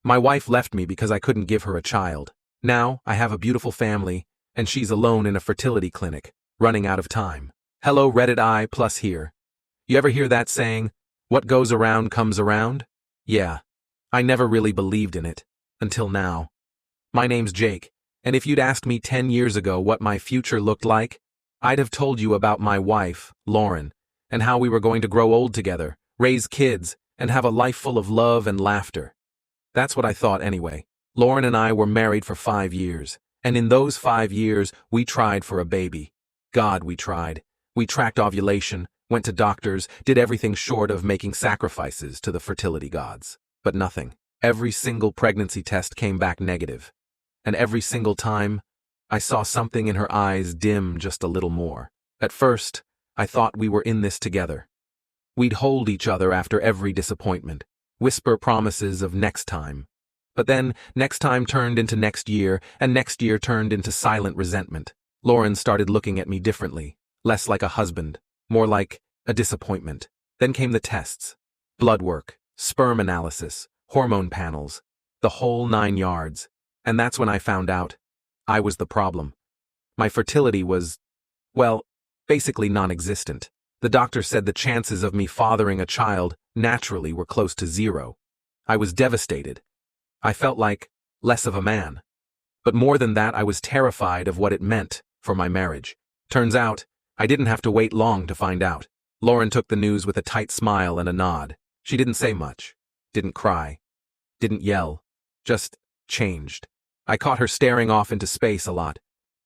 My wife left me because I couldn't give her a child. Now, I have a beautiful family, and she's alone in a fertility clinic, running out of time. Hello Reddit I plus here. You ever hear that saying, what goes around comes around? Yeah. I never really believed in it. Until now. My name's Jake, and if you'd asked me 10 years ago what my future looked like, I'd have told you about my wife, Lauren, and how we were going to grow old together, raise kids, and have a life full of love and laughter. That's what I thought anyway. Lauren and I were married for 5 years, and in those 5 years, we tried for a baby. God, we tried. We tracked ovulation, went to doctors, did everything short of making sacrifices to the fertility gods. But nothing. Every single pregnancy test came back negative. And every single time, I saw something in her eyes dim just a little more. At first, I thought we were in this together. We'd hold each other after every disappointment, whisper promises of next time. But then, next time turned into next year, and next year turned into silent resentment. Lauren started looking at me differently, less like a husband, more like a disappointment. Then came the tests. Blood work, sperm analysis, hormone panels, the whole 9 yards. And that's when I found out I was the problem. My fertility was, well, basically non-existent. The doctor said the chances of me fathering a child naturally were close to 0. I was devastated. I felt like less of a man. But more than that, I was terrified of what it meant for my marriage. Turns out, I didn't have to wait long to find out. Lauren took the news with a tight smile and a nod. She didn't say much, didn't cry, didn't yell, just changed. I caught her staring off into space a lot.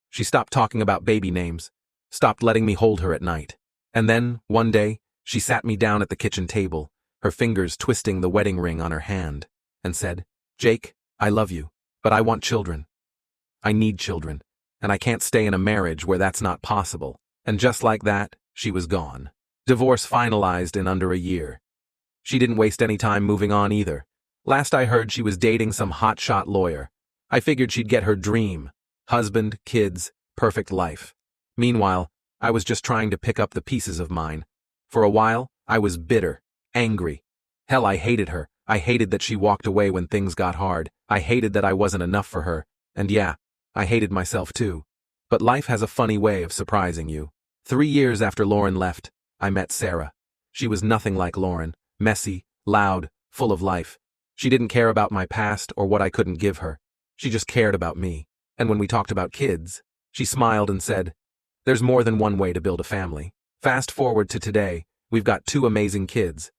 She stopped talking about baby names, stopped letting me hold her at night. And then, one day, she sat me down at the kitchen table, her fingers twisting the wedding ring on her hand, and said, Jake, I love you, but I want children. I need children, and I can't stay in a marriage where that's not possible. And just like that, she was gone. Divorce finalized in under a year. She didn't waste any time moving on either. Last I heard, she was dating some hotshot lawyer. I figured she'd get her dream. Husband, kids, perfect life. Meanwhile, I was just trying to pick up the pieces of mine. For a while, I was bitter, angry. Hell, I hated her. I hated that she walked away when things got hard. I hated that I wasn't enough for her. And yeah, I hated myself too. But life has a funny way of surprising you. 3 years after Lauren left, I met Sarah. She was nothing like Lauren, messy, loud, full of life. She didn't care about my past or what I couldn't give her. She just cared about me. And when we talked about kids, she smiled and said, there's more than one way to build a family. Fast forward to today, we've got 2 amazing kids.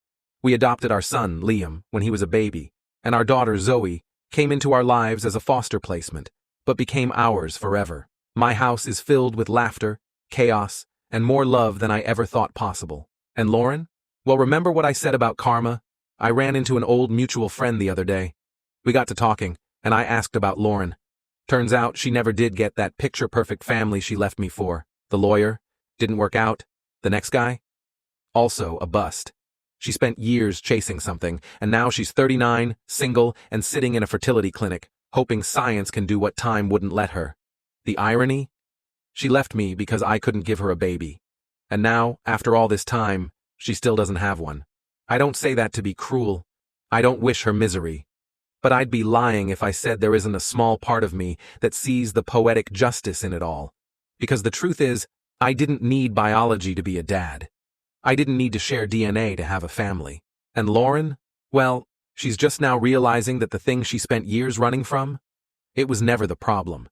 We adopted our son, Liam, when he was a baby, and our daughter, Zoe, came into our lives as a foster placement, but became ours forever. My house is filled with laughter, chaos, and more love than I ever thought possible. And Lauren? Well, remember what I said about karma? I ran into an old mutual friend the other day. We got to talking, and I asked about Lauren. Turns out she never did get that picture-perfect family she left me for. The lawyer didn't work out. The next guy? Also a bust. She spent years chasing something, and now she's 39, single, and sitting in a fertility clinic, hoping science can do what time wouldn't let her. The irony? She left me because I couldn't give her a baby. And now, after all this time, she still doesn't have one. I don't say that to be cruel. I don't wish her misery. But I'd be lying if I said there isn't a small part of me that sees the poetic justice in it all. Because the truth is, I didn't need biology to be a dad. I didn't need to share DNA to have a family. And Lauren? Well, she's just now realizing that the thing she spent years running from? It was never the problem.